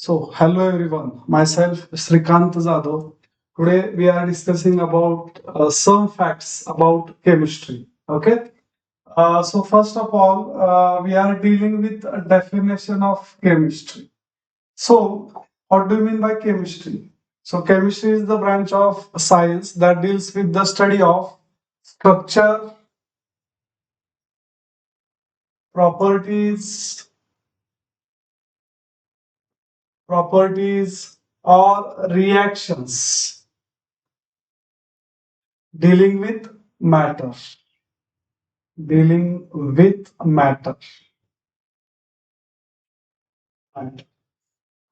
So, hello everyone. Myself Srikant Jadhav. Today we are discussing about some facts about chemistry. Okay. So first of all, we are dealing with a definition of chemistry. So, what do you mean by chemistry? So, chemistry is the branch of science that deals with the study of structure, properties, properties, or reactions dealing with matter. Dealing with matter. Right.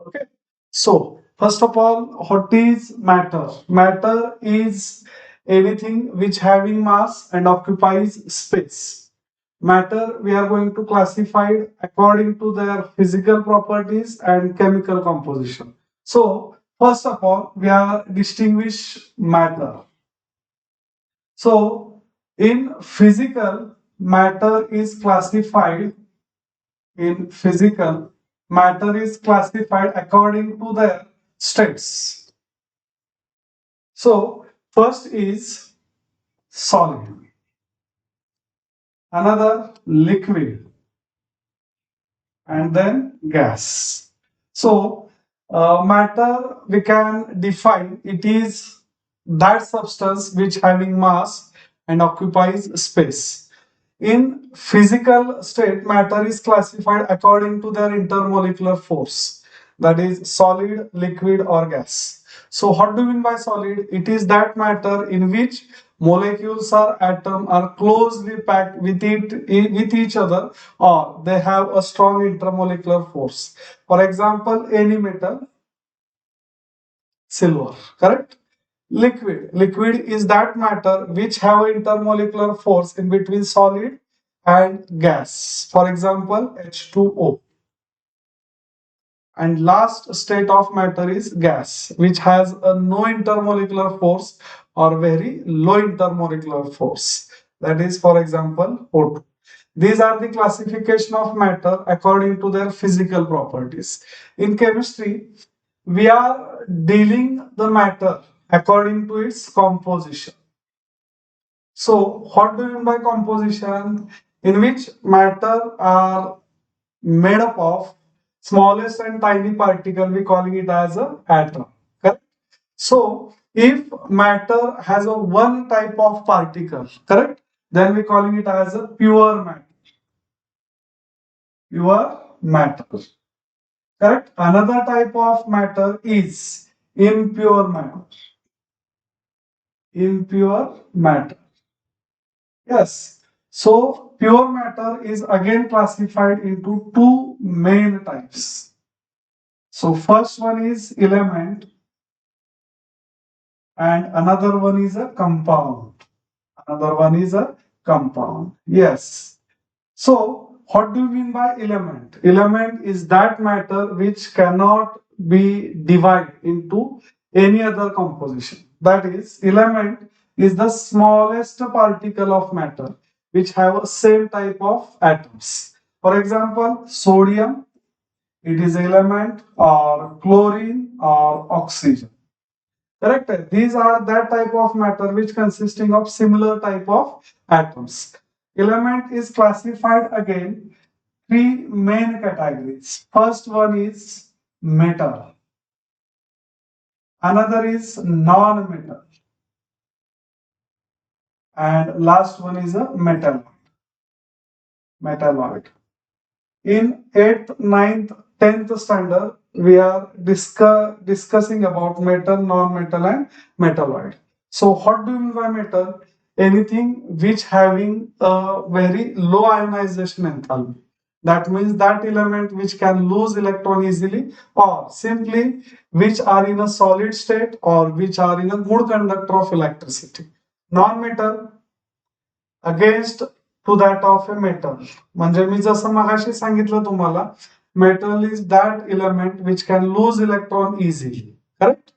Okay. So, first of all, what is matter? Matter is anything which having mass and occupies space. Matter we are going to classify according to their physical properties and chemical composition. So, first of all, we are distinguish matter. So, in physical, matter is classified in physical, matter is classified according to their states. So, first is solid, another liquid, and then gas. So, matter we can define it is that substance which having mass and occupies space. In physical state, matter is classified according to their intermolecular force, that is solid, liquid, or gas. So, what do you mean by solid? It is that matter in which molecules or atom are closely packed with each other, or they have a strong intermolecular force. For example, any metal, silver, correct? Liquid is that matter which have intermolecular force in between solid and gas. For example, H2O. And last state of matter is gas, which has a no intermolecular force or very low intermolecular force. That is, for example, O2. These are the classification of matter according to their physical properties. In chemistry, we are dealing the matter according to its composition. So, what do you mean by composition? In which matter are made up of smallest and tiny particle, we calling it as a atom. Correct? So, if matter has a one type of particle, correct? Then we calling it as a pure matter. Pure matter. Correct? Another type of matter is impure matter. Impure matter. Yes. So pure matter is again classified into two main types. So first one is element and another one is a compound. Another one is a compound. Yes. So what do you mean by element? Element is that matter which cannot be divided into any other composition. That is, element is the smallest particle of matter which have a same type of atoms. For example, sodium, it is element, or chlorine or oxygen. Correct? These are that type of matter which consisting of similar type of atoms. Element is classified again three main categories. First one is metal. Another is non-metal. And last one is a metalloid. Metalloid. In 8th, 9th, 10th standard, we are discussing about metal, non-metal and metalloid. So what do you mean by metal? Anything which having a very low ionization enthalpy. That means that element which can lose electron easily, or simply which are in a solid state or which are in a good conductor of electricity. Non-metal against to that of a metal. म्हणजे मी जसं मगाशी सांगितलं तुम्हाला, metal is that element which can lose electron easily. Correct?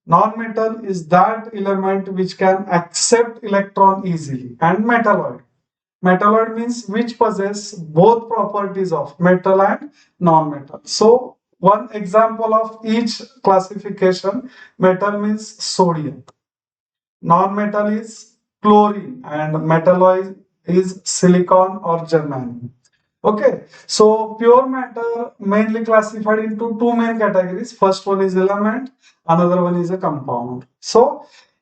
Non-metal is that element which can accept electron easily. And metalloid. Metalloid means which possess both properties of metal and non-metal. So one example of each classification. Metal means sodium, non-metal is chlorine, and metalloid is silicon or germanium. Okay, so pure matter mainly classified into two main categories. First one is element, another one is a compound. So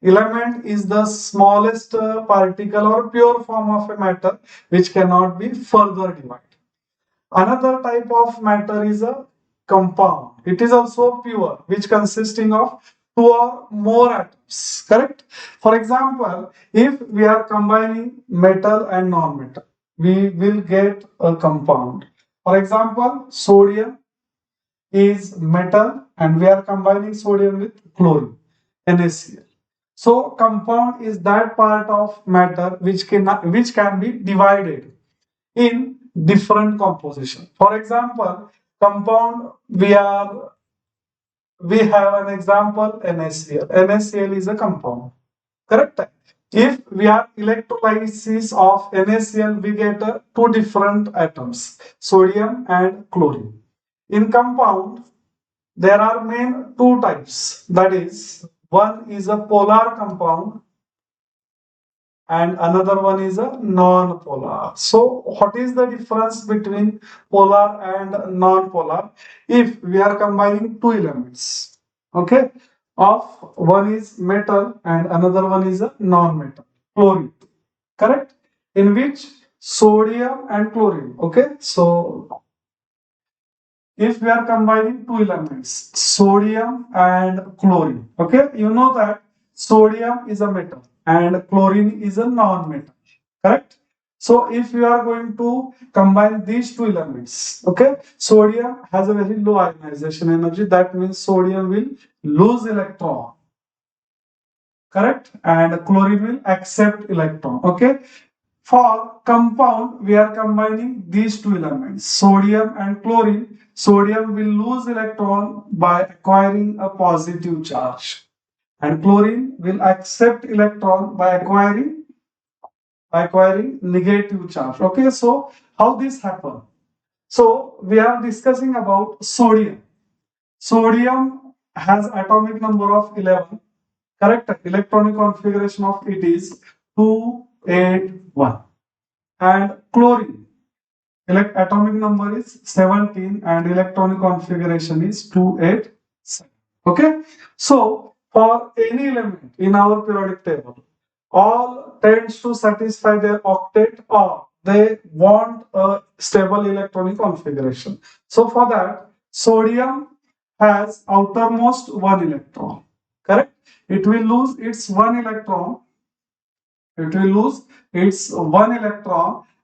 element is the smallest particle or pure form of a matter which cannot be further divided. Another type of matter is a compound. It is also pure, which consisting of two or more atoms. Correct? For example, if we are combining metal and non-metal, we will get a compound. For example, sodium is metal and we are combining sodium with chlorine, NaCl. So compound is that part of matter which can be divided in different composition. For example, compound we have an example NaCl. NaCl is a compound. Correct? If we have electrolysis of NaCl, we get two different atoms, sodium and chlorine. In compound, there are main two types. That is, one is a polar compound and another one is a non-polar. So what is the difference between polar and non-polar? If we are combining two elements, okay, of one is metal and another one is a non-metal, chlorine, correct? In which sodium and chlorine, okay? So if we are combining two elements, sodium and chlorine, okay, you know that sodium is a metal and chlorine is a non-metal, correct? So if we are going to combine these two elements, okay, sodium has a very low ionization energy. That means sodium will lose electron, correct? And chlorine will accept electron, okay? For compound, we are combining these two elements, sodium and chlorine. Sodium will lose electron by acquiring a positive charge, and chlorine will accept electron by acquiring negative charge. Okay, so how this happen? So we are discussing about sodium. Sodium has atomic number of 11. Correct? Electronic configuration of it is 281. And chlorine, atomic number is 17 and electronic configuration is 287. Okay, so for any element in our periodic table, all tends to satisfy their octet or they want a stable electronic configuration. So for that, sodium has outermost one electron, correct? It will lose its one electron,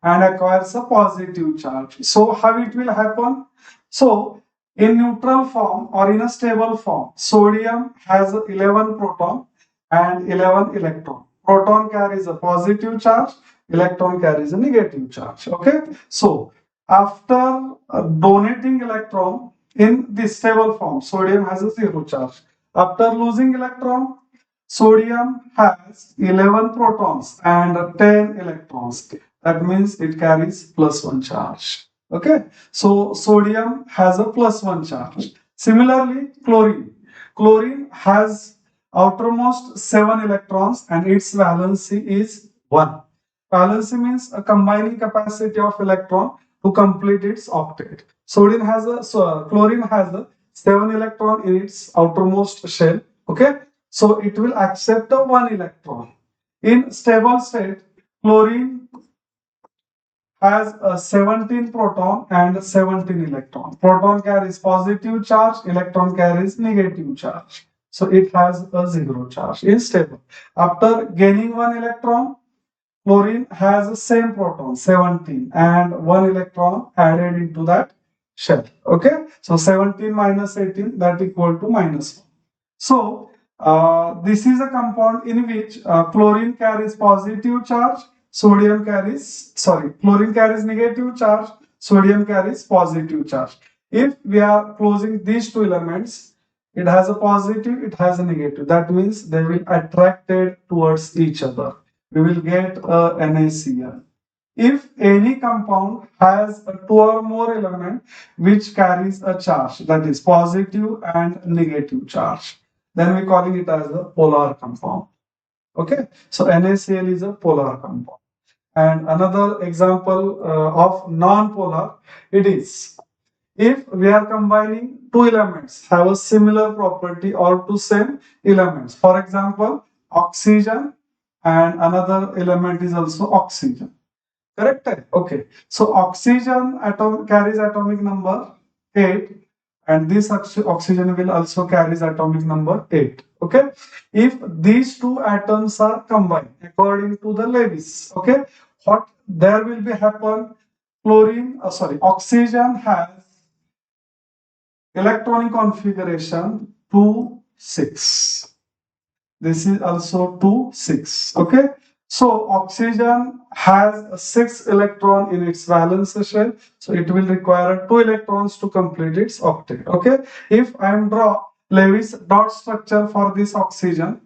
and acquires a positive charge. So how it will happen? So in neutral form or in a stable form, sodium has 11 proton and 11 electron. Proton carries a positive charge, electron carries a negative charge. Okay, so after donating electron in this stable form, sodium has a zero charge. After losing electron, sodium has 11 protons and 10 electrons. That means it carries plus one charge. Okay, so sodium has a plus one charge. Similarly, chlorine. Chlorine has outermost 7 electrons and its valency is 1. Valency means a combining capacity of electron to complete its octet. Chlorine has a 7 electron in its outermost shell. Okay, so it will accept a 1 electron. In stable state, chlorine has a 17 proton and 17 electron. Proton carries positive charge, electron carries negative charge. So it has a zero charge in stable. After gaining 1 electron, chlorine has the same proton, 17, and 1 electron added into that shell. Okay, so 17 minus 18, that equal to minus 1. So this is a compound in which chlorine carries positive charge, chlorine carries negative charge, sodium carries positive charge. If we are closing these two elements, it has a positive, it has a negative. That means they will attracted towards each other. We will get a NaCl. if any compound has two or more element which carries a charge, that is positive and negative charge, then we calling it as a polar compound. Okay, so NaCl is a polar compound. And another example of non-polar, it is if we are combining two elements have a similar property or two same elements. For example, oxygen and another element is also oxygen. Correct? Okay. So oxygen atom carries atomic number 8 and this oxygen will also carries atomic number 8. Okay. If these two atoms are combined according to the Lewis, okay, what there will be happen? Oxygen has electronic configuration 2 6. This is also 2 6. Okay, so oxygen has a 6 electron in its valence shell, so it will require 2 electrons to complete its octet. Okay, if I am draw Lewis dot structure for this oxygen,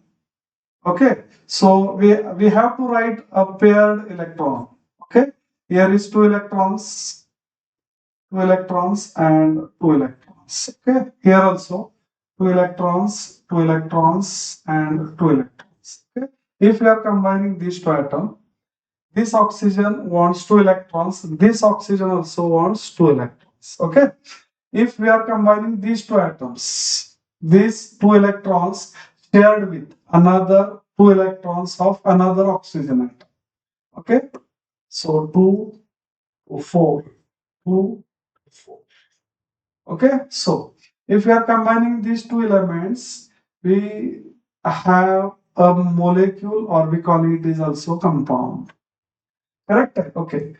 okay, so we have to write a paired electron. Okay, here is 2 electrons, 2 electrons and 2 electrons. Okay, here also 2 electrons, 2 electrons and 2 electrons. Okay, if we are combining these two atoms, this oxygen wants 2 electrons, this oxygen also wants 2 electrons. Okay, if we are combining these two atoms, these 2 electrons shared with another 2 electrons of another oxygen atom. Okay, so 2 4 2 4. Okay, so if we are combining these two elements, we have a molecule, or we call it is also compound. Correct? Okay.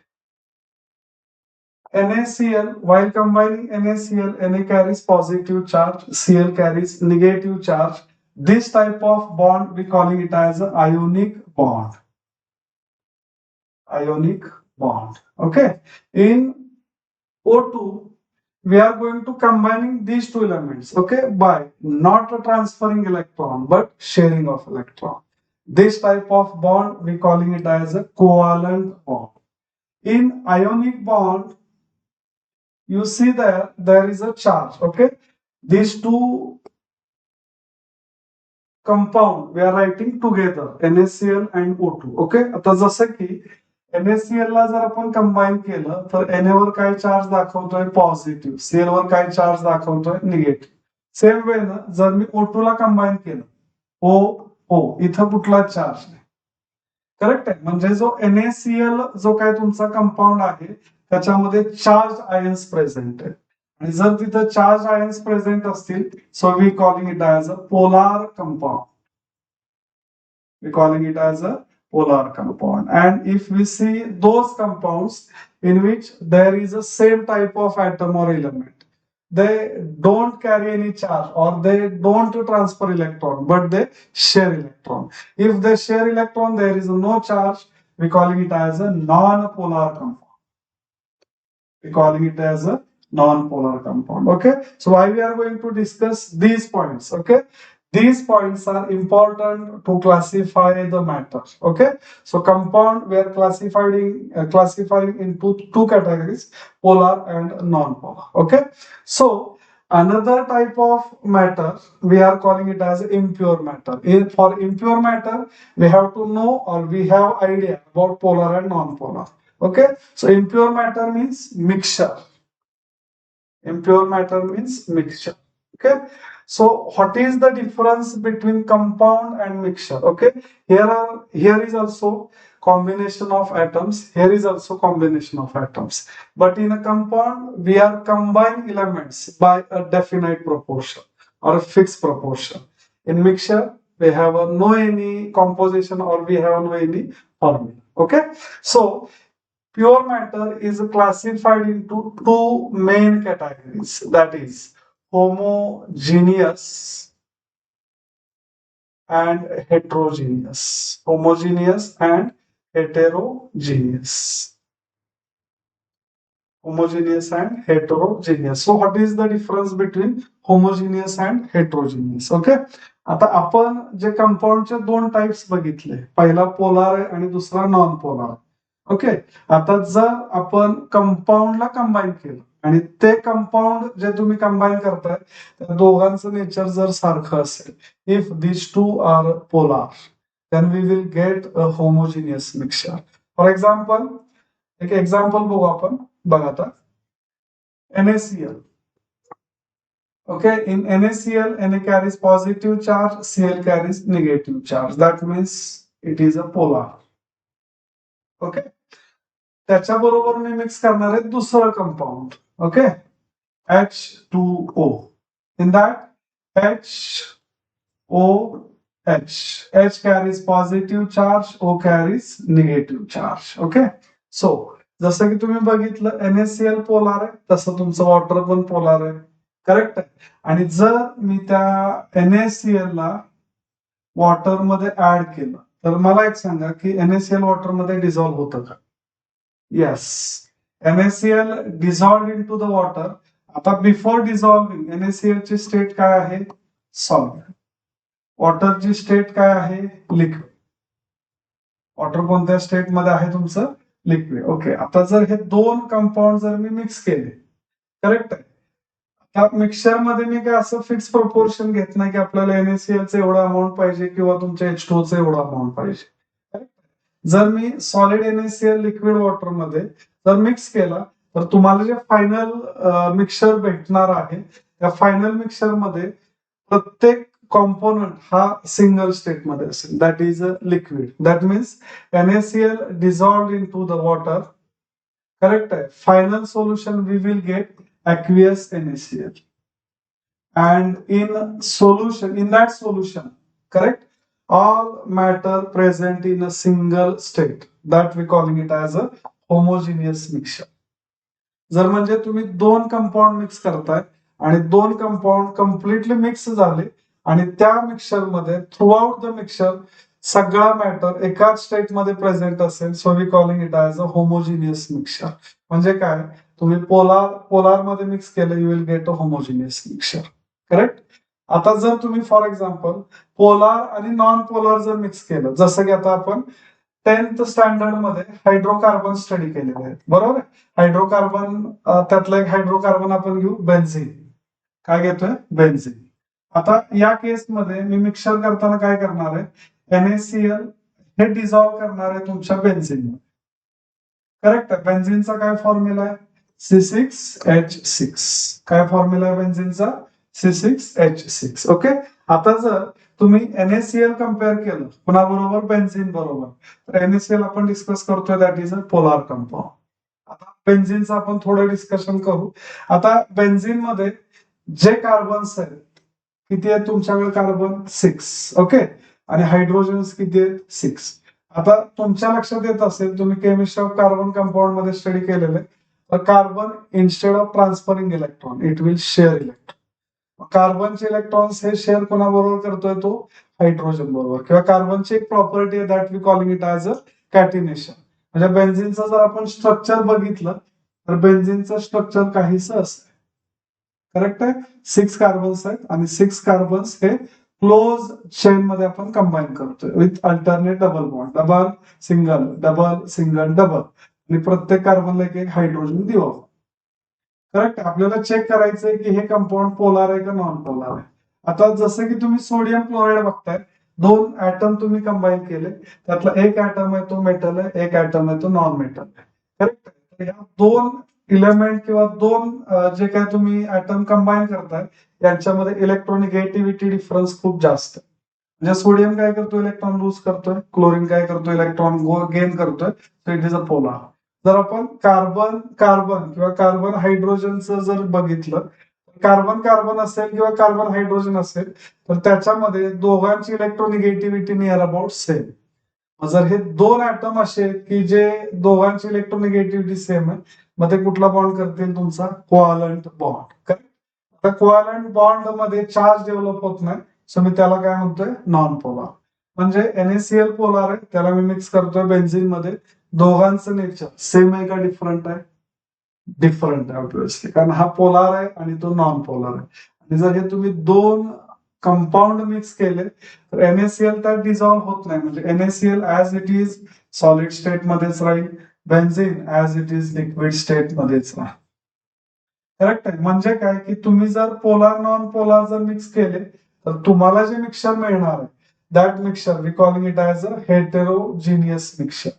NaCl, while combining NaCl, Na carries positive charge, Cl carries negative charge. This type of bond, we calling it as an ionic bond. Ionic bond. Okay. In O2, we are going to combining these two elements, okay, by not transferring electron but sharing of electron. This type of bond we calling it as a covalent bond. In ionic bond, you see that there is a charge, okay. These two compound we are writing together, NaCl and O2. okay. आता जसं की NaCl ला जर आपण combine केलं तर Na वर काय चार्ज दाखवतोय पॉझिटिव्ह, Cl वर काय चार्ज दाखवतोय निगेटिव्ह. सेम वे ना जर मी O2 ला कंबाईन केलं, O O इथं कुठला चार्ज नाही. करेक्ट आहे, म्हणजे जो NaCl जो काय तुमचा कंपाऊंड आहे त्याच्यामध्ये चार्ज आयन्स प्रेझेंट आहे. आणि जर तिथं चार्ज आयन्स प्रेझेंट असतील, so we calling it as a polar compound. We calling it as a polar compound. And if we see those compounds in which there is a same type of atom or element, they don't carry any charge or they don't transfer electron, but they share electron. If they share electron, there is no charge. We calling it as a non-polar compound. We calling it as a non-polar compound. Okay, so why we are going to discuss these points? Okay, these points are important to classify the matter. Okay, so compound we are classifying into two categories, polar and non-polar. Okay, so another type of matter we are calling it as impure matter. For impure matter, we have to know or we have idea about polar and non-polar. Okay, so impure matter means mixture. Impure matter means mixture. Okay, so what is the difference between compound and mixture? Okay, here is also combination of atoms, here is also combination of atoms, but in a compound we are combining elements by a definite proportion or a fixed proportion. In mixture we have no any composition or we have no any formula. Okay, so pure matter is classified into two main categories, that is homogeneous and heterogeneous. Homogeneous and heterogeneous. Homogeneous and heterogeneous. So what is the difference between homogeneous and heterogeneous? Okay, आता आपण जे कंपाऊंडचे दोन types बघितले, पहिला polar आहे आणि दुसरा non polar. Okay. आता जर आपण कंपाऊंडला कंबाईन केलं आणि ते कंपाऊंड जे तुम्ही कंबाईन करताय त्या दोघांचं नेचर जर सारखं असेल, if this two are polar, then we will get a homogeneous mixture. For example, एक एक्झाम्पल बघू आपण. बघा आता, NaCl. Okay, in NaCl, Na carries positive charge, Cl carries negative charge. That means it is a polar. Okay. त्याच्याबरोबर मी mix करणार आहे दुसरं compound. Okay, H2O. In that HOH. H carries positive charge, O carries negative charge. Okay. So जसं की तुम्ही बघितलं NaCl polar आहे, तसं तुमचं वॉटर पण पोलार आहे. करेक्ट आहे. आणि जर मी त्या NaCl ला वॉटर मध्ये ऍड केलं तर मला एक सांगा की NaCl वॉटर मध्ये डिझॉल्व्ह होतं का? Yes. NaCl dissolve into the water. आता बिफोर डिझॉल्विंग NaCl ची स्टेट काय आहे? सॉलिड. वॉटरची स्टेट काय आहे? लिक्विड. वॉटर कोणत्या स्टेट मध्ये आहे तुमचं? लिक्विड. ओके. आता जर हे दोन कंपाऊंड जर मी मिक्स केले, करेक्ट आहे. त्या मिक्सचर मध्ये मी काय असं फिक्स प्रोपोर्शन घेत नाही की आपल्याला NaCl चं एवढं अमाऊंट पाहिजे किंवा तुमच्या H2O चं एवढं अमाऊंट पाहिजे. जर मी सॉलिड NaCl लिक्विड वॉटर मध्ये जर मिक्स केला तर तुम्हाला जे फायनल मिक्सचर भेटणार आहे त्या फायनल मिक्सचर मध्ये प्रत्येक कॉम्पोनंट हा सिंगल स्टेट मध्ये असेल. That is a liquid. That means NaCl dissolved into the water. Correct आहे. Final solution we will get aqueous NaCl. And in that solution, correct, all matter present in a single state, that we calling it as a homogeneous mixture. जर म्हणजे तुम्ही दोन compound mix करताय आणि दोन compound completely mix झाले आणि त्या मिक्सचर मध्ये थ्रू आउट द मिक्सचर सगळा मॅटर एकाच स्टेट मध्ये प्रेझेंट असेल, so we calling it as a homogeneous mixture. म्हणजे काय, तुम्ही पोलार मध्ये मिक्स केलं, you will get a homogeneous mixture. Correct. आता जर तुम्ही फॉर एक्झाम्पल पोलार आणि नॉन पोलार जर मिक्स केलं, जसं की आता आपण 10th स्टँडर्ड मध्ये हायड्रोकार्बन स्टडी केलेले आहेत, बरोबर आहे. हायड्रोकार्बन, त्यातलं एक हायड्रोकार्बन आपण घेऊ, बेन्झिन. काय घेतोय? बेन्झिन. आता या केसमध्ये मी मिक्सर करताना काय करणार आहे, NaCl हे डिझॉल्व्ह करणार आहे तुमच्या बेन्झिन. करेक्ट आहे. बेन्झिनचा काय फॉर्म्युला आहे? C6H6. काय फॉर्म्युला आहे बेन्झिनचा? C6H6. ओके. आता जर तुम्ही NaCl कम्पेअर केलं कुणाबरोबर? बेन्झिन बरोबर. तर NaCl आपण डिस्कस करतोय, that is a polar compound. आता बेन्झिनचं आपण थोडं डिस्कशन करू. आता बेन्झिन मध्ये जे कार्बन्स आहेत, किती आहेत तुमच्याकडे कार्बन? 6. ओके. आणि हायड्रोजन्स किती आहेत? 6. आता तुमच्या लक्षात येत असेल, तुम्ही केमिस्ट्री ऑफ कार्बन कंपाऊंड मध्ये स्टडी केलेले, तर carbon instead of transferring electron it will share electron. कार्बनचे इलेक्ट्रॉन्स हे शेअर कोणाबरोबर करतोय? तो हायड्रोजन बरोबर. किंवा कार्बनची एक प्रॉपर्टी आहे, that we calling it as a catenation. म्हणजे बेन्झिनचं जर आपण स्ट्रक्चर बघितलं तर बेन्झिनचं स्ट्रक्चर काहीसं असतं. करेक्ट आहे. 6 कार्बन्स आहेत आणि 6 कार्बन्स हे क्लोज चेन मध्ये आपण कंबाईन करतोय with alternate double bond. Double single double single double, आणि प्रत्येक कार्बनला एक हायड्रोजन देऊ. करेक्ट. आपल्याला चेक करायचंय की हे कंपाऊंड पोलार आहे का नॉन पोलार आहे. आता जसं की तुम्ही सोडियम क्लोराईड बघताय, दोन ऍटम तुम्ही कंबाईन केले, त्यातला एक ऍटम आहे तो मेटल आहे, एक ऍटम आहे तो नॉन मेटल आहे. करेक्ट. या दोन इलेमेंट किंवा दोन जे काय तुम्ही ऍटम कंबाईन करताय यांच्यामध्ये इलेक्ट्रॉनिगेटिव्हिटी डिफरन्स खूप जास्त आहे. म्हणजे सोडियम काय करतोय? इलेक्ट्रॉन लूज करतोय. क्लोरीन काय करतोय? इलेक्ट्रॉन गेन करतोय. So it is a polar. जर आपण कार्बन कार्बन किंवा कार्बन हायड्रोजनचं जर बघितलं, कार्बन कार्बन असेल किंवा कार्बन हायड्रोजन असेल तर त्याच्यामध्ये दोघांची इलेक्ट्रोनिगेटिव्हिटी नियर अबाउट सेम. जर हे दोन ऍटम असे की जे दोघांची इलेक्ट्रोनिगेटिव्हिटी सेम आहे, मग ते कुठला बॉन्ड करतील? तुमचा कोव्हॅलंट बॉन्ड. करेक्ट. आता कोव्हॅलंट बॉन्ड मध्ये चार्ज डेव्हलप होत नाही, सो मी त्याला काय म्हणतोय? Non polar. म्हणजे NaCl पोलार आहे, त्याला मी मिक्स करतोय बेन्झिन मध्ये. दोघांचं नेचर सेम आहे का डिफरंट आहे? डिफरंट आहे ऑब्व्हियसली, कारण हा पोलार आहे आणि तो नॉन पोलार आहे. आणि जर हे तुम्ही दोन कंपाऊंड मिक्स केले तर NaCl त्यात डिझॉल्व्ह होत नाही. म्हणजे NaCl as it is solid state मध्येच राहील. Benzene as it is liquid state मध्येच राहते. करेक्ट आहे. म्हणजे काय की तुम्ही जर पोलार नॉन पोलार जर मिक्स केले तर तुम्हाला जे मिक्सचर मिळणार आहे that mixture we calling it as a heterogeneous mixture.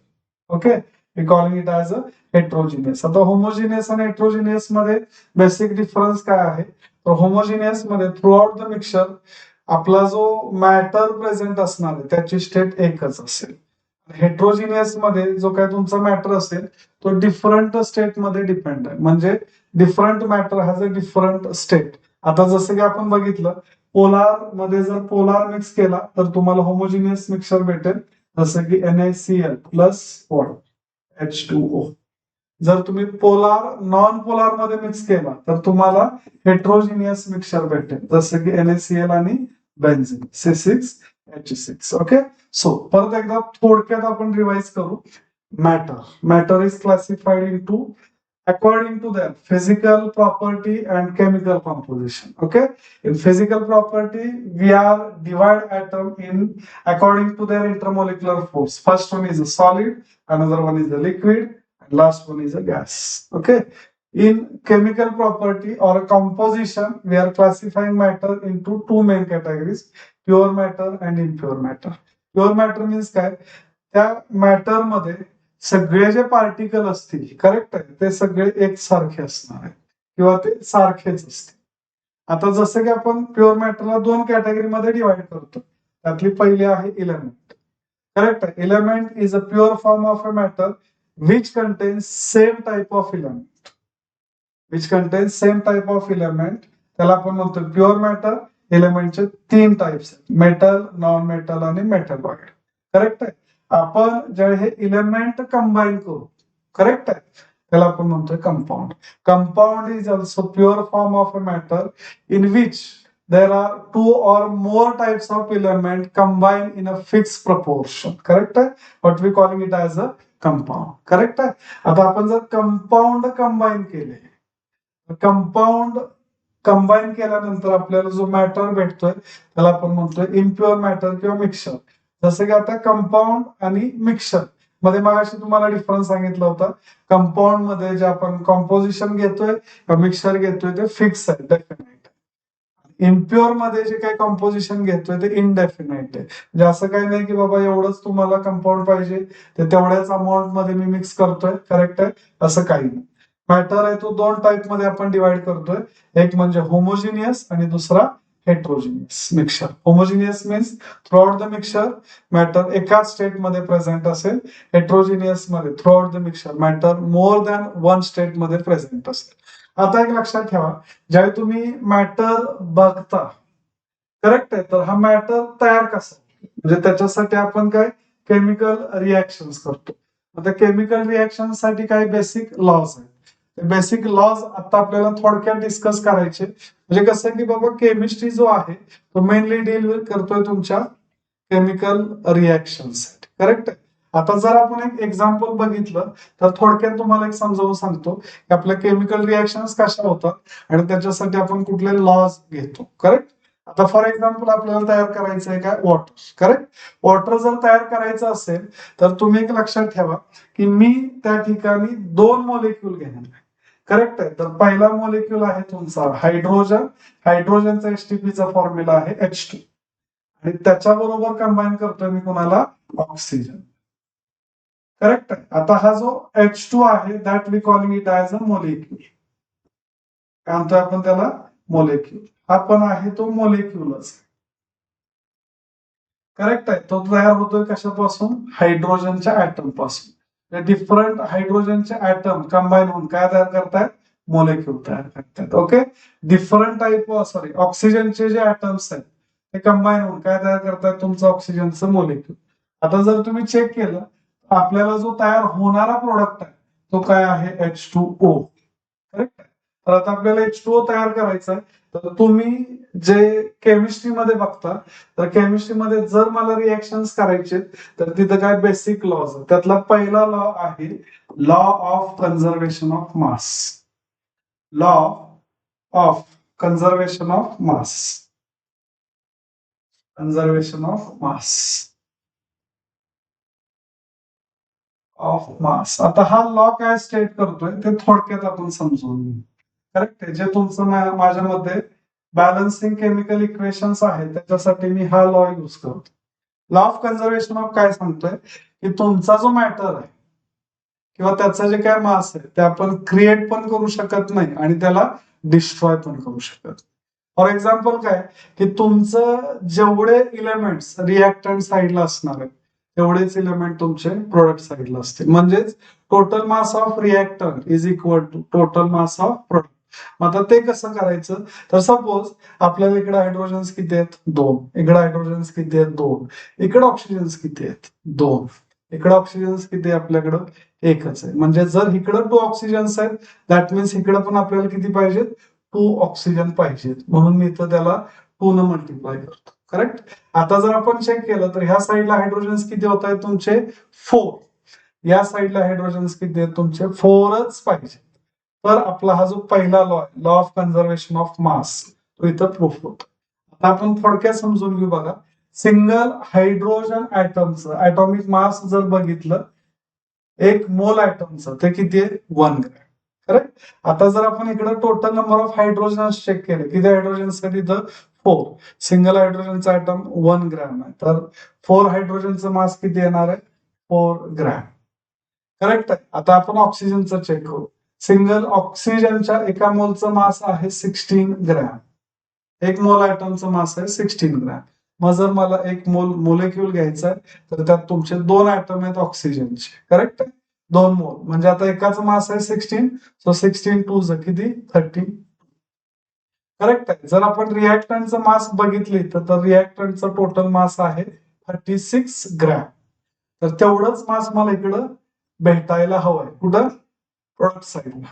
Okay, we calling it as a heterogeneous. आता होमोजिनियस आणि हेट्रोजिनियस मध्ये बेसिक डिफरन्स काय आहे, तर होमोजिनियस मध्ये थ्रू आउट द मिक्सचर आपला जो मॅटर प्रेझेंट असणार आहे त्याची स्टेट एकच असेल. हेट्रोजिनियस मध्ये जो काय तुमचा मॅटर असेल तो डिफरंट स्टेट मध्ये डिपेंड आहे. म्हणजे different matter has a different state. आता जसं की आपण बघितलं पोलार मध्ये जर पोलार मिक्स केला तर तुम्हाला होमोजिनियस मिक्सचर भेटेल, जसं की NaCl प्लस H2O. जर तुम्ही पोलार नॉन पोलार मध्ये मिक्स केला तर तुम्हाला हेट्रोजिनियस मिक्सचर भेटेल, जसं की NaCl आणि बेन्झिन C6H6. ओके, सो परत एकदा थोडक्यात आपण रिवाइज करू. Matter is classified into according to their physical property and chemical composition. Okay, in physical property we are divide atom in according to their intermolecular force. First one is a solid, another one is a liquid, and last one is a gas. Okay, in chemical property or composition we are classifying matter into two main categories: pure matter and impure matter. Pure matter means काय, त्या matter मध्ये सगळे जे particle असतील correct आहे ते सगळे एकसारखे असणार आहेत किंवा ते सारखेच असतील. आता जसं की आपण प्युअर मॅटरला दोन कॅटेगरीमध्ये डिवाइड करतो. त्यातली पहिली आहे इलेमेंट. करेक्ट आहे, element is a pure form of a matter which contains same type of element. Which contains same type of element त्याला आपण म्हणतो प्युअर मॅटर. एलिमेंटचे तीन टाइप्स आहेत, मेटल, नॉन मेटल आणि मेटलॉइड. करेक्ट आहे. आपण जे हे इलेमेंट कंबाईन करू, करेक्ट आहे, त्याला आपण म्हणतोय compound. Compound is also pure form of a matter in which there are two or more types of element combined in a fixed proportion. Correct आहे, what we calling it as a compound. Correct आहे. आता आपण जर compound combine केले, compound combine केल्यानंतर आपल्याला जो matter भेटतोय त्याला आपण म्हणतोय इम्प्युअर मॅटर किंवा मिक्सचर. जसं की आता कंपाऊंड आणि मिक्सचर मध्ये मगाशी तुम्हाला डिफरन्स सांगितला होता. कंपाऊंड मध्ये जे आपण कॉम्पोजिशन घेतोय किंवा मिक्सचर घेतोय ते फिक्स आहे, डेफिनेट. इम्प्युअर मध्ये जे काही कॉम्पोजिशन घेतोय ते इनडेफिनाइट आहे. म्हणजे असं काही नाही की बाबा एवढंच तुम्हाला कंपाऊंड पाहिजे ते तेवढ्याच अमाऊंट मध्ये मी मिक्स करतोय. करेक्ट आहे, असं काही नाही. मॅटर आहे तो दोन टाइप मध्ये आपण डिवाइड करतोय, एक म्हणजे होमोजिनियस आणि दुसरा heterogeneous mixture. Homogeneous means through out the mixture matter एकाच स्टेट मध्ये प्रेझेंट असेल. हेट्रोजिनियस मध्ये throughout the mixture matter more than one state मध्ये प्रेझेंट असेल. आता एक लक्षात ठेवा, ज्यावेळी तुम्ही मॅटर बघता, करेक्ट आहे, तर हा मॅटर तयार कसा, म्हणजे त्याच्यासाठी आपण काय केमिकल रिॲक्शन्स करतो. आता केमिकल रिॲक्शन साठी काही बेसिक लॉज आहेत. बेसिक लॉज आता आपल्याला थोडक्यात डिस्कस करायचे. म्हणजे कसं की बाबा केमिस्ट्री जो आहे तो मेनली डील करतोय तुमच्या केमिकल रिॲक्शनसाठी. करेक्ट आहे. आता जर आपण एक एक्झाम्पल बघितलं तर थोडक्यात तुम्हाला एक समजावून सांगतो की आपल्या केमिकल रिॲक्शन्स कशा होतात आणि त्याच्यासाठी आपण कुठले लॉज घेतो. करेक्ट. आता फॉर एक्झाम्पल आपल्याला तयार करायचं आहे काय, वॉटर. करेक्ट. वॉटर जर तयार करायचं असेल तर तुम्ही एक लक्षात ठेवा की मी त्या ठिकाणी दोन मॉलिक्यूल घेणार आहे. करेक्ट आहे. तर पहिला मॉलिक्यूल आहे तुमचा हायड्रोजन. हायड्रोजनचा एचटीपीचा फॉर्म्युला आहे H2 आणि त्याच्याबरोबर कंबाईन करतोय मी कोणाला, ऑक्सिजन. करेक्ट आहे. आता हा जो H2 आहे that we calling it as a molecule. काय म्हणतोय आपण त्याला, मोलेक्यूल. हा पण आहे तो मोलेक्यूलच. करेक्ट आहे. तो तयार होतोय कशापासून, हायड्रोजनच्या ऍटम पासून. डिफरंट हायड्रोजनचे ऍटम कंबाईन होऊन काय तयार करतायत, मोलेक्यूल तयार करतात. ओके. डिफरंट टाईप सॉरी ऑक्सिजनचे जे ऍटम्स आहेत ते कंबाईन होऊन काय तयार करतात, तुमचं ऑक्सिजनचं मोलेक्यूल. आता जर तुम्ही चेक केलं आपल्याला जो तयार होणारा प्रोडक्ट आहे तो काय आहे, H2O. करेक्ट. तर आता आपल्याला H2O तयार करायचा आहे. तर तुम्ही जे केमिस्ट्रीमध्ये बघता, तर केमिस्ट्रीमध्ये जर मला रिएक्शन्स करायचे तर तिथं काय बेसिक लॉज, त्यातला पहिला लॉ आहे law of conservation of mass. Law of conservation of mass. Conservation of mass. Of mass. आता हा लॉ काय स्टेट करतोय ते थोडक्यात आपण समजून घेऊ. करेक्ट आहे. जे तुमचं माझ्यामध्ये बॅलन्सिंग केमिकल इक्वेशन्स आहेत त्याच्यासाठी मी हा लॉ यूज करतो. लॉ ऑफ कन्झर्वेशन ऑफ काय सांगतोय की तुमचा जो मॅटर आहे किंवा त्याचं जे काय मास आहे ते आपण क्रिएट पण करू शकत नाही आणि त्याला डिस्ट्रॉय पण करू शकत. फॉर एक्झाम्पल काय की तुमचं जेवढे इलेमेंट्स रिएक्टंट साईडला असणार आहेत तेवढेच इलेमेंट तुमचे प्रोडक्ट साईडला असतील. म्हणजेच total mass of reactant is equal to total mass of product. आता ते कसं करायचं तर सपोज आपल्याला इकडे हायड्रोजन्स किती आहेत 2, इकडे हायड्रोजन्स किती आहेत 2, इकडे ऑक्सिजन्स किती आहेत 2, इकडे ऑक्सिजन्स किती आहे आपल्याकडं एकच आहे. म्हणजे जर इकडं 2 ऑक्सिजन्स आहेत दॅट मीन्स इकडे पण आपल्याला किती पाहिजेत 2 ऑक्सिजन पाहिजेत. म्हणून मी इथं त्याला 2 न मल्टिप्लाय करतो. करेक्ट. आता जर आपण चेक केलं तर ह्या साईडला हायड्रोजन्स किती होत आहेत तुमचे 4, या साईडला हायड्रोजन्स किती आहेत तुमचे 4च पाहिजे. तर आपला हा जो पहिला लॉ आहे लॉ ऑफ कन्झर्वेशन ऑफ मास तो इथं प्रूफ होतो. आता आपण थोडक्यात समजून घेऊ बघा. सिंगल हायड्रोजन ऍटमचं ऍटॉमिक मास जर बघितलं एक मोल ऍटमचं ते किती आहे 1 ग्रॅम. करेक्ट. आता जर आपण इकडे total number of hydrogens check केले किती हायड्रोजन्स आहेत इथं 4. सिंगल हायड्रोजनचा ऍटम 1 ग्रॅम आहे तर 4 हायड्रोजनचं मास किती येणार आहे 4 ग्रॅम. करेक्ट आहे. आता आपण ऑक्सिजनचं चेक करू. सिंगल ऑक्सिजनच्या एका मोलचं मास आहे 16 ग्रॅम. एक मोल ऍटमचं मास आहे 16 ग्रॅम. मग जर मला एक मोलेक्यूल घ्यायचा आहे तर त्यात तुमचे 2 ऍटम आहेत ऑक्सिजनचे. करेक्ट आहे. 2 मोल म्हणजे आता एकाचं मास आहे 16 सो 16 टू किती 30. करेक्ट आहे. जर आपण रिएक्टंटचं मास बघितली तर रिएक्टंटचं टोटल मास आहे 36 ग्रॅम. तर तेवढंच मास मला इकडं भेटायला हवंय कुठं प्रोडक्ट साईडला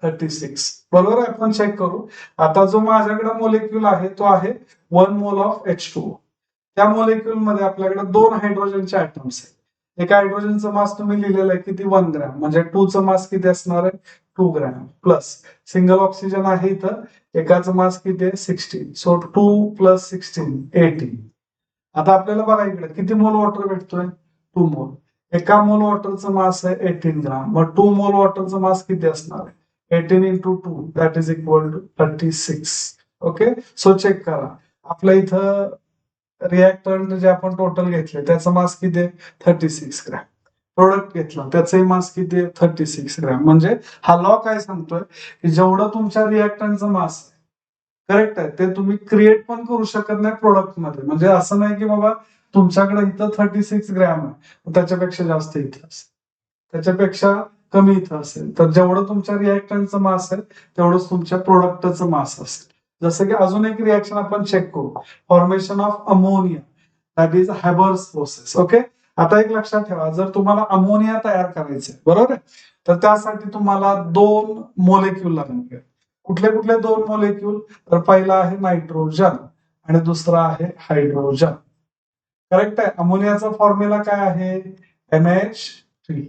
36. बरोबर आहे. आपण चेक करू. आता जो माझ्याकडे मोलेक्यूल आहे तो आहे 1 मोल ऑफ H2O. त्या मोलेक्यूल मध्ये आपल्याकडे 2 हायड्रोजनचे ऍटम्स आहेत. एका हायड्रोजनचं मास तुम्ही लिहिलेलं आहे किती 1 ग्रॅम म्हणजे 2 चं मास किती असणार आहे 2 ग्रॅम प्लस सिंगल ऑक्सिजन आहे इथं एकाचं मास किती आहे 16 सो 2 प्लस 16 18. आता आपल्याला बघा इकडे किती मोल वॉटर भेटतोय 2 मोल. एका मोल वॉटरचं मास आहे 18 ग्राम मग 2 मोल वॉटरचं मास किती असणार आहे 18 into 2 that is equal to 36. Okay. So check करा आपल्या इथं रिएक्टंट जे आपण टोटल घेतले त्याचा मास किती आहे 36 ग्रॅम. प्रोडक्ट घेतला त्याचंही मास किती आहे 36 ग्रॅम. म्हणजे हा लॉ काय सांगतोय की जेवढं तुमच्या रिएक्टंटचं मास करेक्ट आहे ते तुम्ही क्रिएट पण करू शकत नाही प्रोडक्ट मध्ये. म्हणजे असं नाही की बाबा तुमच्याकडे इथं 36 ग्रॅम आहे त्याच्यापेक्षा जास्त इथं असेल त्याच्यापेक्षा कमी इथं असेल तर जेवढं तुमच्या रिएक्टंटचं मास आहे तेवढंच तुमच्या प्रोडक्टचं मास असेल. जसं की अजून एक रिएक्शन आपण चेक करू formation of ammonia that is Haber's process. Okay. आता एक लक्षात ठेवा जर तुम्हाला अमोनिया तयार करायचं आहे बरोबर आहे तर त्यासाठी तुम्हाला 2 मोलेक्यूल लागणार. कुठले कुठले 2 मोलेक्यूल तर पहिला आहे नायट्रोजन आणि दुसरा आहे हायड्रोजन. करेक्ट आहे. अमोनियाचा फॉर्म्युला काय आहे NH3.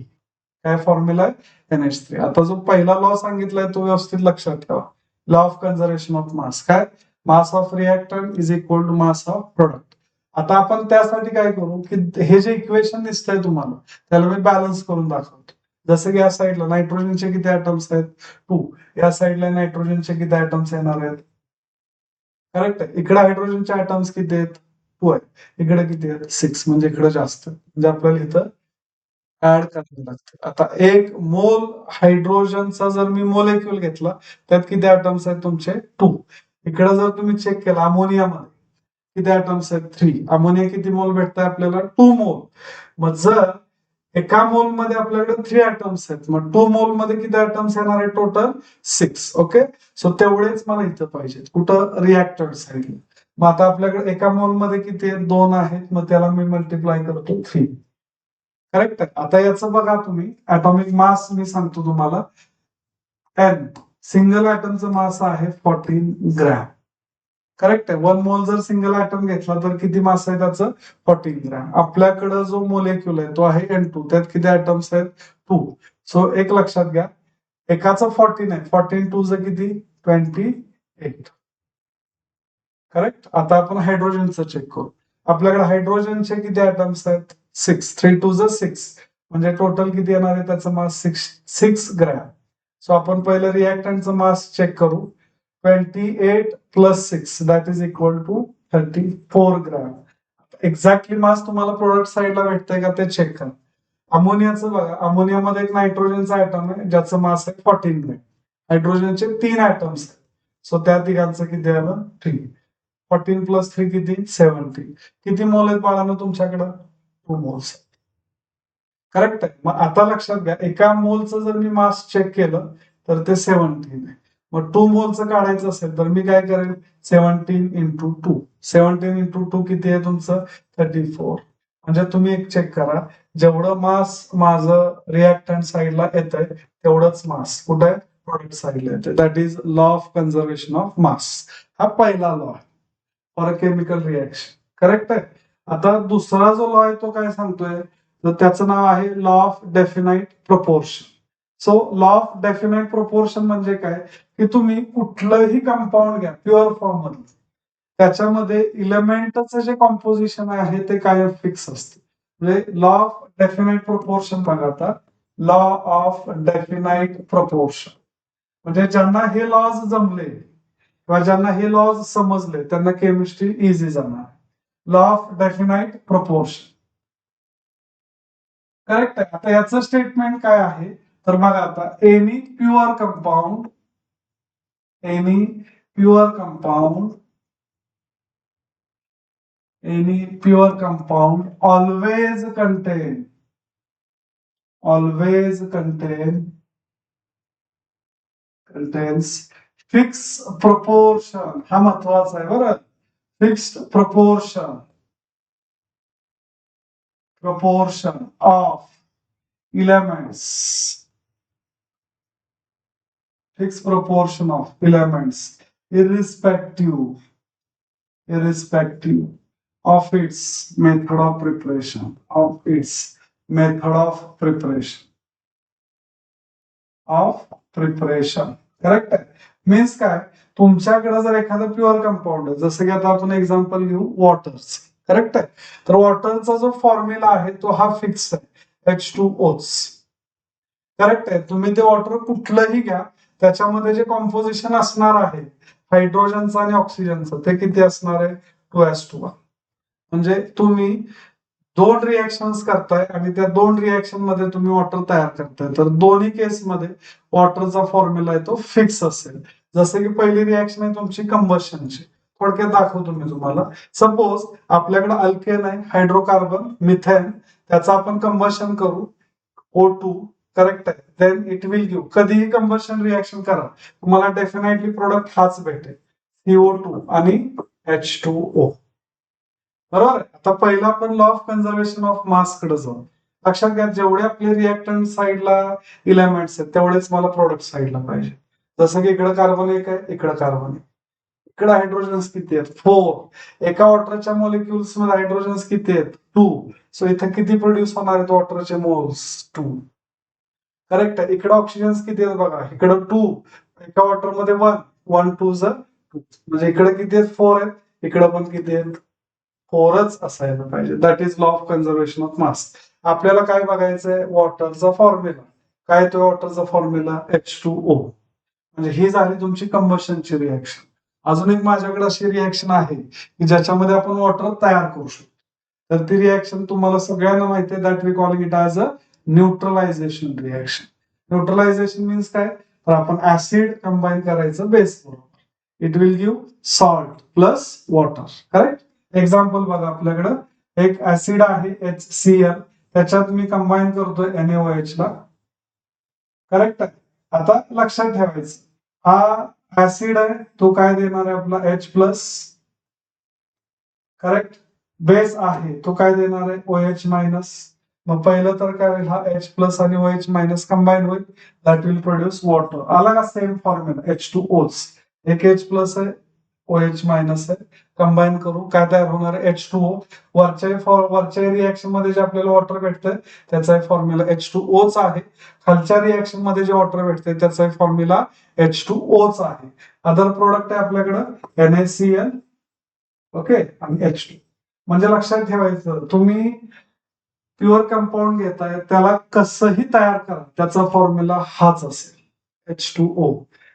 काय फॉर्म्युला आहे NH3. आता जो पहिला लॉ सांगितलाय तो व्यवस्थित लक्षात ठेवा. Law of conservation of mass काय mass of reactant is equal to mass of product. आता आपण त्यासाठी काय करू की हे जे इक्वेशन दिसतंय तुम्हाला त्याला मी बॅलन्स करून दाखवतो. जसं की या साईडला नायट्रोजनचे किती ऍटम्स आहेत 2 या साईडला नायट्रोजनचे किती ऍटम्स येणार आहेत करेक्ट आहे. इकडे हायड्रोजनचे ऍटम्स किती आहेत 2 आहेत इकडे किती आहेत 6 म्हणजे इकडे जास्त म्हणजे आपल्याला इथं ऍड करावे लागते. आता एक मोल हायड्रोजनचा जर मी मोलेक्यूल घेतला त्यात किती ऍटम्स आहेत तुमचे 2. इकडे जर तुम्ही चेक केला अमोनियामध्ये किती ऍटम्स आहेत 3. अमोनिया किती मोल भेटतंय आपल्याला 2 मोल. मग जर एका मोल मध्ये आपल्याकडे 3 ऍटम्स आहेत मग 2 मोल मध्ये किती ऍटम्स येणार आहे टोटल 6. ओके. सो तेवढेच मला इथं पाहिजे कुठं रिएक्टर साईडला. मग आता आपल्याकडे एका मोल मध्ये किती आहेत 2 आहेत मग त्याला मी मल्टिप्लाय करतो 3. करेक्ट आहे. आता याचं बघा तुम्ही ऍटॉमिक मास मी सांगतो तुम्हाला N सिंगल ऍटमचं मास आहे 14 ग्रॅम. करेक्ट आहे. 1 मोल जर सिंगल ऍटम घेतला तर किती मास आहे त्याचं 14 ग्रॅम. आपल्याकडे जो मोलेक्यूल आहे तो आहे N2 त्यात किती ऍटम्स आहेत 2. सो एक लक्षात घ्या एकाचं 14 आहे 14 टू किती 28. करेक्ट. आता आपण हायड्रोजनचं चेक करू. आपल्याकडे हायड्रोजनचे किती ऍटम्स आहेत 6 3 टू 6 म्हणजे टोटल किती येणार आहे त्याचं मास 6 ग्रॅम. सो आपण पहिलं रिएक्टंटचं मास चेक करू. 28 plus 6 that is equal to 34 gram. Exactly mass तुम्हाला प्रोडक्ट साईडला भेटतंय का ते चेक करा. अमोनियाचं बघा, अमोनियामध्ये एक नायट्रोजनचा ॲटम आहे ज्याचं मास आहे 14 ग्रॅम. हायड्रोजनचे 3 ॲटम्स आहेत. सो त्या तिघांचं किती आलं 3. 14 प्लस 3 किती 17. किती मोल आहेत बाळांनो तुमच्याकडं 2 मोल्स. करेक्ट आहे. मग आता लक्षात घ्या, एका मोलचं जर मी मास चेक केलं तर ते 17 आहे. मग 2 मोलचं काढायचं असेल तर मी काय करेन 17 इंटू 2. 17 इंटू 2 किती आहे तुमचं 34. म्हणजे तुम्ही एक चेक करा, जेवढं मास माझं रिॲक्टंट साईडला येत आहे तेवढंच मास कुठे आहे प्रोडक्ट साईडला येते. That is law of conservation of मास. हा पहिला लॉ आहे for a chemical reaction. Correct आहे. आता दुसरा जो लॉ आहे तो काय सांगतोय तर त्याचं नाव आहे law of definite proportion. So law of definite proportion म्हणजे काय की तुम्ही कुठलंही कंपाऊंड घ्या प्युअर फॉर्म मध्ये, त्याच्यामध्ये इलेमेंटचं जे कॉम्पोजिशन आहे ते कायम फिक्स असते. म्हणजे लॉ ऑफ डेफिनाइट प्रपोर्शन बघा आता, लॉ ऑफ डेफिनाइट प्रपोर्शन म्हणजे ज्यांना हे लॉज जमले किंवा ज्यांना हे लॉज समजले त्यांना केमिस्ट्री इझी जाणार. Law of definite proportion. Correct आहे. आता याचं स्टेटमेंट काय आहे तर बघा आता, any pure compound any pure compound always contains fixed proportion. हा महत्वाचा आहे बरं. Fixed proportion of elements. Fixed proportion of elements irrespective of its method of preparation. Correct आहे. मीन्स काय, तुमच्याकडे जर एखादं प्युअर कंपाऊंड आहे, जसं की आता आपण एक्झाम्पल घेऊ वॉटरच. करेक्ट आहे. तर वॉटरचा जो फॉर्म्युला आहे तो हा फिक्स आहे H2O. करेक्ट आहे. तुम्ही ते वॉटर कुठलंही घ्या, त्याच्यामध्ये जे कॉम्पोजिशन असणार आहे हायड्रोजनचं आणि ऑक्सिजनचं ते किती असणार आहे 2:1. म्हणजे तुम्ही 2 रिएक्शन्स करताय आणि त्या 2 रिएक्शन मध्ये तुम्ही वॉटर तयार करताय, तर दोन्ही केसमध्ये वॉटरचा फॉर्म्युला आहे तो फिक्स असेल. जसं की पहिली रिएक्शन आहे तुमची कंबशनची. थोडक्यात दाखवतो मी तुम्हाला. सपोज आपल्याकडे अल्केन आहे, हायड्रोकार्बन मिथेन, त्याचं आपण कंबशन करू O2. करेक्ट आहे. देन इट विल गिव्ह, कधीही कंबशन रिएक्शन करा तुम्हाला डेफिनेटली प्रोडक्ट हाच भेटेल CO2 आणि H2O. बरोबर. आता पहिला आपण लॉ ऑफ कन्झर्वेशन ऑफ मास कडे जाऊ. लक्षात घ्या, जेवढे आपले रिएक्टंट साईडला इलेमेंट्स आहेत तेवढेच मला प्रोडक्ट साईडला पाहिजे. जसं की इकडे कार्बन 1 आहे, इकडे कार्बन 1, इकडे हायड्रोजन्स किती आहेत 4. एका वॉटरच्या मॉलिक्युल्स मध्ये हायड्रोजन्स किती आहेत 2. सो इथे किती प्रोड्यूस होणार आहेत वॉटरचे मोल्स 2. करेक्ट आहे. इकडे ऑक्सिजन्स किती आहेत बघा, इकडे 2, एका वॉटर मध्ये 1 2 2. म्हणजे इकडे किती आहेत 4 आहेत, इकडे पण किती आहेत 4च असायला पाहिजे. That is law of conservation of मास. आपल्याला काय बघायचंय वॉटरचा फॉर्म्युला. काय तो वॉटरचा फॉर्म्युला H2O. म्हणजे ही झाली तुमची कंबशनची रिएक्शन. अजून एक माझ्याकडे अशी रिएक्शन आहे की ज्याच्यामध्ये आपण वॉटर तयार करू शकतो. तर ती रिएक्शन तुम्हाला सगळ्यांना माहिती आहे, that we calling it as a neutralization reaction. Neutralization means काय तर आपण ऍसिड कंबाईन करायचं बेस बरोबर. It will give salt plus water. Correct. Example बघा, आपल्याकडं एक ऍसिड आहे HCl, त्याच्यात मी कंबाईन करतोय NaOH ला. करेक्ट आहे. आता लक्षात ठेवायचं, हा ऍसिड आहे तो काय देणार आहे आपला H प्लस. करेक्ट. बेस आहे तो काय देणार आहे OH मायनस. मग पहिलं तर काय होईल, हा H प्लस आणि OH मायनस कंबाईन होईल, दॅट विल प्रोड्यूस वॉटर. आला का सेम फॉर्म्युला H2O. एक H प्लस आहे OH मायनस आहे, कंबाईन करू काय तयार होणार आहे H2O. वरच्या रिएक्शन मध्ये जे आपल्याला वॉटर भेटतंय त्याचा फॉर्म्युला H2O चा आहे. खालच्या रिएक्शन मध्ये जे वॉटर भेटतंय त्याचा फॉर्म्युला H2O चा आहे. अदर प्रोडक्ट आहे आपल्याकडं NaCl ओके आणि H2. म्हणजे लक्षात ठेवायचं, तुम्ही प्युअर कंपाऊंड घेताय त्याला कसंही तयार करा त्याचा फॉर्म्युला हाच असेल H2O.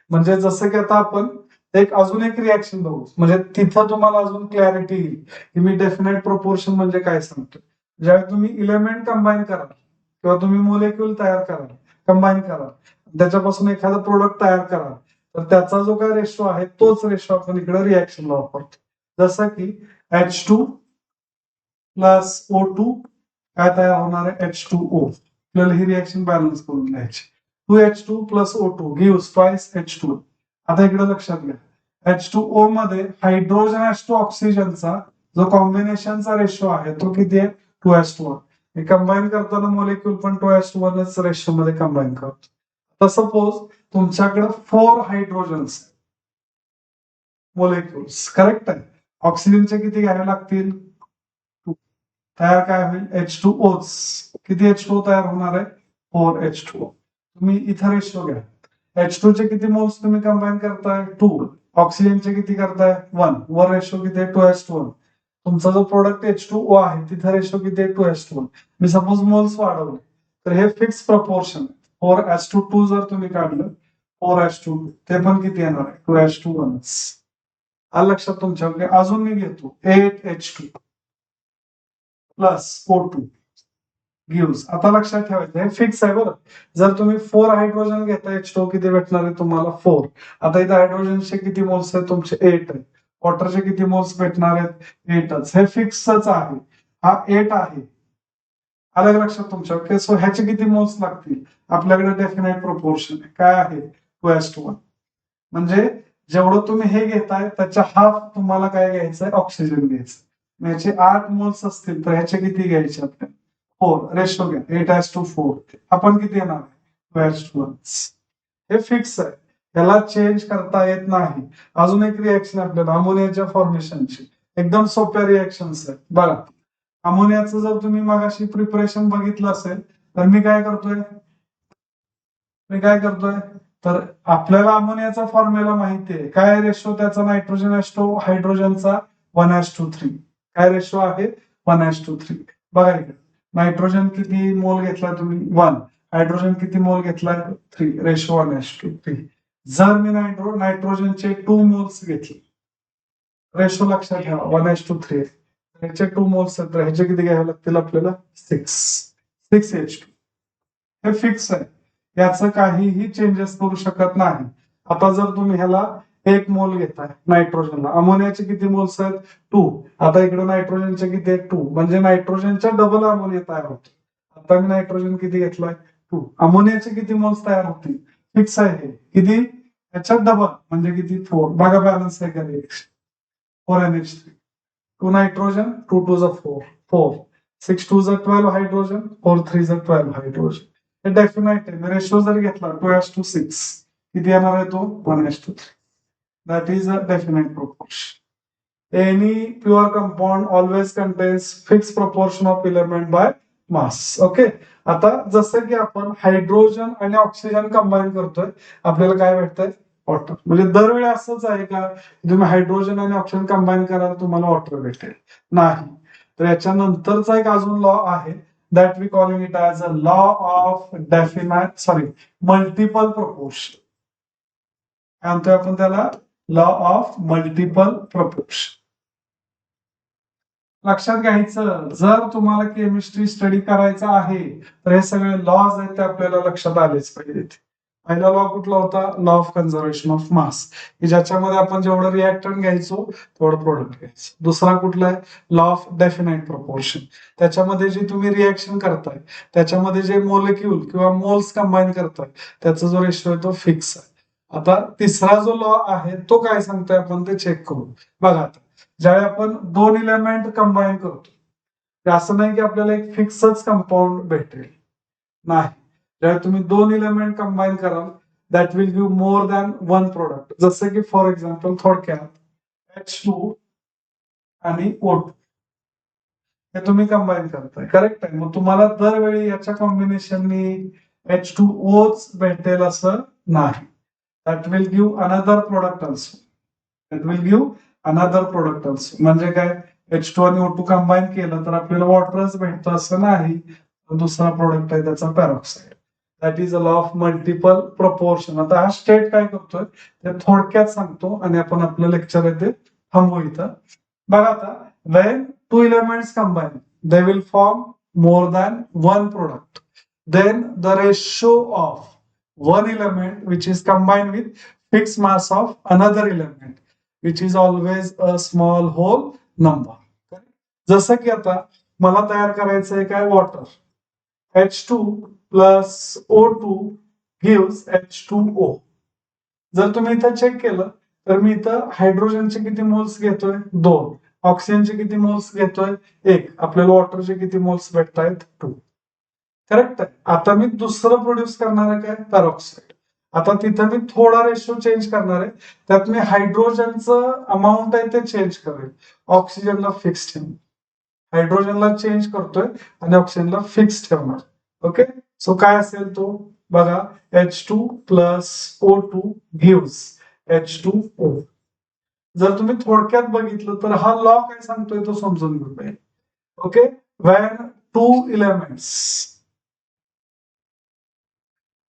म्हणजे जसं की आता आपण अजून एक रिॲक्शन बघू, म्हणजे तिथं तुम्हाला अजून क्लॅरिटी येईल की मी डेफिनेट प्रोपोर्शन म्हणजे काय सांगतो. ज्यावेळी तुम्ही इलेमेंट कंबाईन कराल किंवा तुम्ही मोलेक्युल तयार कराल, कंबाईन कराल, त्याच्यापासून एखादं प्रोडक्ट तयार कराल, तर त्याचा जो काय रेशो आहे तोच रेशो आपण इकडे रिॲक्शनला वापरतो. जसं की H2 प्लस O2 काय तयार होणार आहे H2O. आपल्याला ही रिॲक्शन बॅलन्स करून घ्यायची. 2H2 plus O2 gives twice H2. आता इकडे लक्षात घ्या H2O मध्ये हायड्रोजन H2 ऑक्सिजनचा जो कॉम्बिनेशनचा रेशो आहे तो किती आहे 2:1. हे कंबाईन करताना मोलेक्युल पण 2:1च रेशो मध्ये कंबाईन करतो. तर सपोज तुमच्याकडे 4 हायड्रोजन्स मोलेक्युल्स करेक्ट आहे. ऑक्सिजनचे किती घ्यावे लागतील तयार काय होईल H2O's. किती H2O तयार होणार आहे 4H2O. तुम्ही इथं रेशो घ्या H2 चे किती मोल्स तुम्ही कंबाईन करताय 2. ऑक्सिजनचे किती करताय 1. वर रेशो किती आहे 2:1. तुमचा जो प्रोडक्ट H2O आहे तिथं रेशो किती आहे 2:1. मी सपोज मोल्स वाढवले तर हे फिक्स प्रपोर्शन 4:2 जर तुम्ही काढलं 4:2 ते पण किती येणार आहे 2:1. आलं लक्षात तुमच्या. अजून मी घेतो 8H2 प्लस O2 गिव्स. आता लक्षात ठेवायचं हे फिक्स आहे बरं. जर तुम्ही 4 हायड्रोजन घेता H2O किती भेटणार आहे तुम्हाला 4. आता इथे हायड्रोजनचे किती मोल्स आहेत तुमचे 8 आहेत. वॉटरचे किती मोल्स भेटणार आहेत 8च. हे फिक्सच आहे. हा 8 आहे. अलग लक्षात तुमच्या. ओके सो ह्याचे किती मोल्स लागतील आपल्याकडे डेफिनेट प्रोपोर्शन आहे काय आहे 2:1. म्हणजे जेवढं तुम्ही हे घेताय त्याच्या हाफ तुम्हाला काय घ्यायचंय ऑक्सिजन घ्यायचं. ह्याचे 8 मोल्स असतील तर ह्याचे किती घ्यायचे आपल्याला 4. रेशो घ्या 8:4. आपण किती येणार 2:1. हे फिक्स आहे. त्याला चेंज करता येत नाही. अजून एक रिॲक्शन आपल्याला अमोनियाच्या फॉर्मेशनची एकदम सोप्या रिॲक्शन्स आहेत बघा. अमोनियाचं जर तुम्ही मगाशी प्रिपरेशन बघितलं असेल तर मी काय करतोय तर आपल्याला अमोनियाचा फॉर्म्युला माहितीये काय रेशो त्याचा नायट्रोजन H2 हायड्रोजनचा 1:3. काय रेशो आहे 1:3. बघा इकडे नायट्रोजन किती मोल घेतला तुम्ही 1. हायड्रोजन किती मोल घेतलाय 3. रेशो 1:3. जर मी नायट्रोजनचे 2 मोल्स घेतले रेशो लक्षात ठेवा 1:3. ह्याचे 2 मोल्स आहेत तर ह्याचे किती घ्यावे लागतील आपल्याला 6H2. हे फिक्स आहे. याचं काहीही चेंजेस करू शकत नाही. आता जर तुम्ही ह्याला 1 मोल घेताय नायट्रोजनला, अमोनियाचे किती मोल्स आहेत 2. आता इकडे नायट्रोजनचे किती आहेत 2. म्हणजे नायट्रोजनच्या डबल अमोनिया तयार होतो. आता मी नायट्रोजन किती घेतलाय 2. अमोनियाचे किती मोल्स तयार होतील फिक्स आहे हे किती याच्यात डबल म्हणजे किती 4. बघा बॅलन्स आहे का 4NH3. 2 नायट्रोजन 2 2 4. 6 2 12 hydrogen 4 3 12 hydrogen. हे डेफिनेट आहे. रेशो जर घेतला 2:6 किती येणार आहे तो 1:3. That is a definite proportion. Any pure compound always contains fixed proportion of element by mass. Okay. आता जसं की आपण हायड्रोजन आणि ऑक्सिजन कंबाईन करतोय आपल्याला काय भेटतंय वॉटर. म्हणजे दरवेळी असंच आहे का तुम्ही हायड्रोजन आणि ऑक्सिजन कंबाईन कराल तुम्हाला वॉटर भेटेल नाही. तर याच्यानंतरचा एक अजून लॉ आहे that we calling it as a law of multiple proportion. काय म्हणतोय आपण त्याला लॉ ऑफ मल्टिपल प्रोपोर्शन. लक्षात घ्यायचं जर तुम्हाला केमिस्ट्री स्टडी करायचा आहे तर हे सगळे लॉज आहेत ते आपल्याला लक्षात आलेच पाहिजेत. पहिला लॉ कुठला होता लॉ ऑफ कन्झर्वेशन ऑफ मास की ज्याच्यामध्ये आपण जेवढं रिॲक्टंट घ्यायचो तेवढं प्रोडक्ट घ्यायचं. दुसरा कुठला आहे लॉ ऑफ डेफिनेट प्रोपोर्शन. त्याच्यामध्ये जे तुम्ही रिॲक्शन करताय त्याच्यामध्ये जे मोलेक्युल किंवा मोल्स कंबाईन करताय त्याचा जो रेशो आहे तो फिक्स आहे. आता तिसरा जो लॉ आहे तो काय सांगतोय आपण ते चेक करू. बघा आता ज्यावेळी आपण 2 इलेमेंट कंबाईन करतो असं नाही की आपल्याला एक फिक्सच कंपाऊंड भेटेल नाही. ज्यावेळी तुम्ही 2 इलेमेंट कंबाईन कराल that will give more than 1 product. जसं की फॉर एक्झाम्पल थोडक्यात H2 आणि O2 हे तुम्ही कंबाईन करताय करेक्ट आहे. मग तुम्हाला दरवेळी याच्या कॉम्बिनेशननी H2Oच भेटेल असं नाही. That will give another product also. That will give another product also. म्हणजे काय H2 आणि O2 कंबाईन केलं तर आपल्याला वॉटरच भेटतं असं नाही. दुसरा प्रोडक्ट आहे त्याचा peroxide. That is a law of multiple proportion. आता हा स्टेट काय करतोय ते थोडक्यात सांगतो आणि आपण आपलं लेक्चर आहे ते थांबवू इथं. बघा आता, when two elements combine they will form more than one product, then the ratio of one element which is combined with fixed mass of another element which is always a small whole number. जसं की आता मला तयार करायचं आहे काय, water. H2 plus O2 gives H2O. जर तुम्ही इथं चेक केलं तर मी इथं हायड्रोजनचे किती मोल्स घेतोय, 2. ऑक्सिजनचे किती मोल्स घेतोय, 1. आपल्याला वॉटरचे किती मोल्स भेटतायत, 2. करेक्ट आहे. आता मी दुसरं प्रोड्यूस करणार आहे काय, पॅरॉक्साईड. आता तिथं मी थोडा रेशो चेंज करणार आहे. त्यात मी हायड्रोजनचं अमाऊंट आहे ते चेंज करेल, ऑक्सिजनला फिक्स ठेवून. हायड्रोजनला चेंज करतोय आणि ऑक्सिजनला फिक्स ठेवणार. ओके, सो काय असेल तो बघा, H2 plus O2 gives H2O. जर तुम्ही थोडक्यात बघितलं तर हा लॉ काय सांगतोय तो समजून घेऊया. Okay, when two elements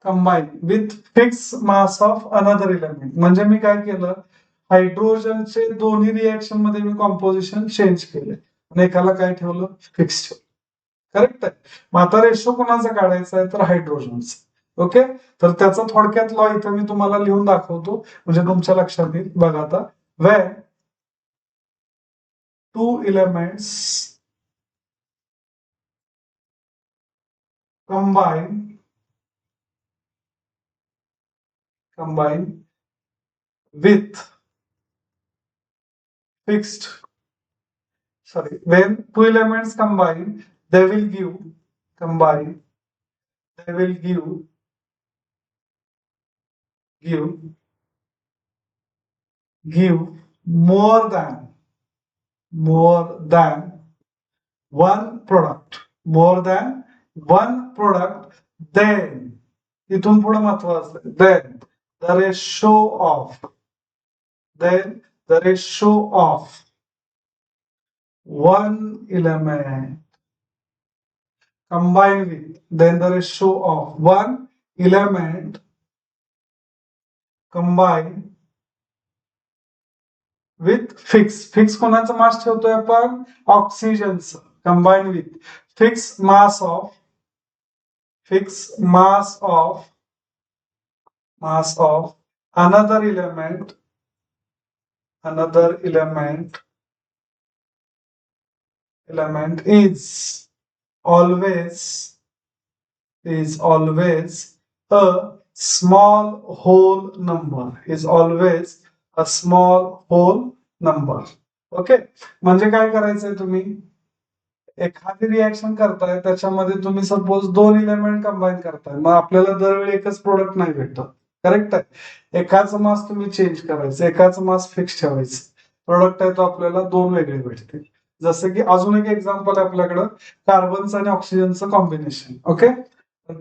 combine with fix mass of another element, म्हणजे मी काय केलं, हायड्रोजनचे दोन्ही रिएक्शन मध्ये मी कॉम्पोजिशन चेंज केले आणि एकाला काय ठेवलं, फिक्स ठेवलं. करेक्ट आहे. मग आता रेशो कोणाचा काढायचा आहे तर हायड्रोजनचा. ओके, तर त्याचा थोडक्यात लॉ इथं मी तुम्हाला लिहून दाखवतो म्हणजे तुमच्या लक्षात येईल. बघा आता, when two elements combine with fixed, sorry, when two elements combine, they will give more than one product, then इथून पुढे महत्वाचं, then the ratio of one element combined with, then the ratio of one element combined with fix कोणाचं मास ठेवतोय आपण, ऑक्सिजनचं, combined with fixed mass of another element is always a small whole number. Okay, म्हणजे काय करायचंय, तुम्ही एखादी reaction करताय त्याच्यामध्ये तुम्ही सपोज 2 एलिमेंट कंबाईन करताय, मग आपल्याला दरवेळी एकच प्रोडक्ट नाही भेटत. करेक्ट आहे. एकाच मास तुम्ही चेंज करायचं, एकाच मास फिक्स ठेवायचं, प्रोडक्ट आहे तो आपल्याला 2 वेगळे भेटतील. जसं की अजून एक एक्झाम्पल आहे आपल्याकडं, कार्बनचं आणि ऑक्सिजनचं कॉम्बिनेशन. ओके,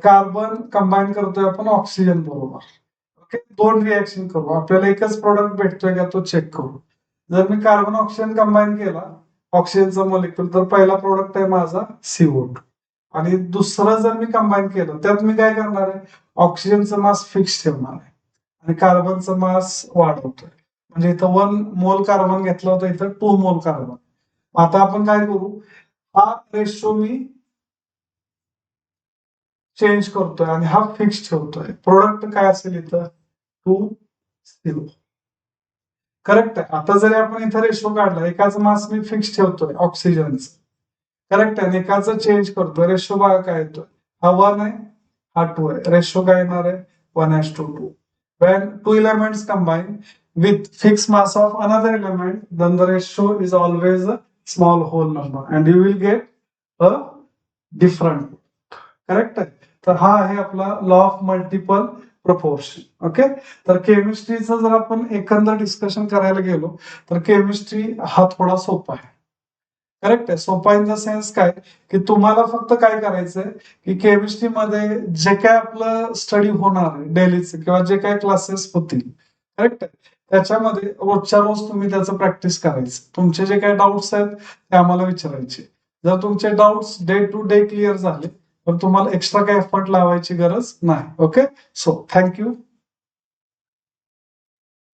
कार्बन कंबाईन करतोय आपण ऑक्सिजन बरोबर. ओके, 2 रिएक्शन करू, आपल्याला एकच प्रोडक्ट भेटतोय का तो चेक करू. जर मी कार्बन ऑक्सिजन कंबाईन केला ऑक्सिजनचा मॉलिक्युल, तर पहिला प्रोडक्ट आहे माझा CO2. आणि दुसरं जर मी कंबाईन केलं त्यात मी काय करणार आहे, ऑक्सिजनचं मास फिक्स ठेवणार आहे आणि कार्बनचं मास वाढवतोय. म्हणजे इथं 1 मोल कार्बन घेतलं होतं, इथं 2 मोल कार्बन. आता आपण काय करू, हा रेशो मी चेंज करतोय आणि हा फिक्स ठेवतोय. प्रोडक्ट काय असेल इथं, 2CO. करेक्ट आहे. आता जरी आपण इथं रेशो काढला, एकाच मास मी फिक्स ठेवतोय ऑक्सिजनचं, करेक्ट आहे, एकाचं चेंज करतोय, रेशो बघा काय येतोय, हा 1 आहे, हा 2 आहे, रेशो काय येणार आहे, 1:2. When two elements combine with fixed mass of another element, then the ratio is always a small whole number and you will get a different. Correct आहे. तर हा आहे आपला law of multiple proportion. Okay, तर केमिस्ट्रीचं जर आपण एकंदर discussion करायला गेलो तर केमिस्ट्री हा थोडा सोपा आहे. करेक्ट आहे. सोपा इन द सेन्स काय, की तुम्हाला फक्त काय करायचंय की केमिस्ट्रीमध्ये जे काय आपलं स्टडी होणार आहे डेलीचे किंवा जे काय क्लासेस होतील, करेक्ट आहे, त्याच्यामध्ये रोजच्या रोज तुम्ही त्याचं प्रॅक्टिस करायचं. तुमचे जे काही डाऊट्स आहेत ते आम्हाला विचारायचे. जर तुमचे doubts day to day clear झाले तर तुम्हाला एक्स्ट्रा काही एफर्ट लावायची गरज नाही. Okay, so thank you.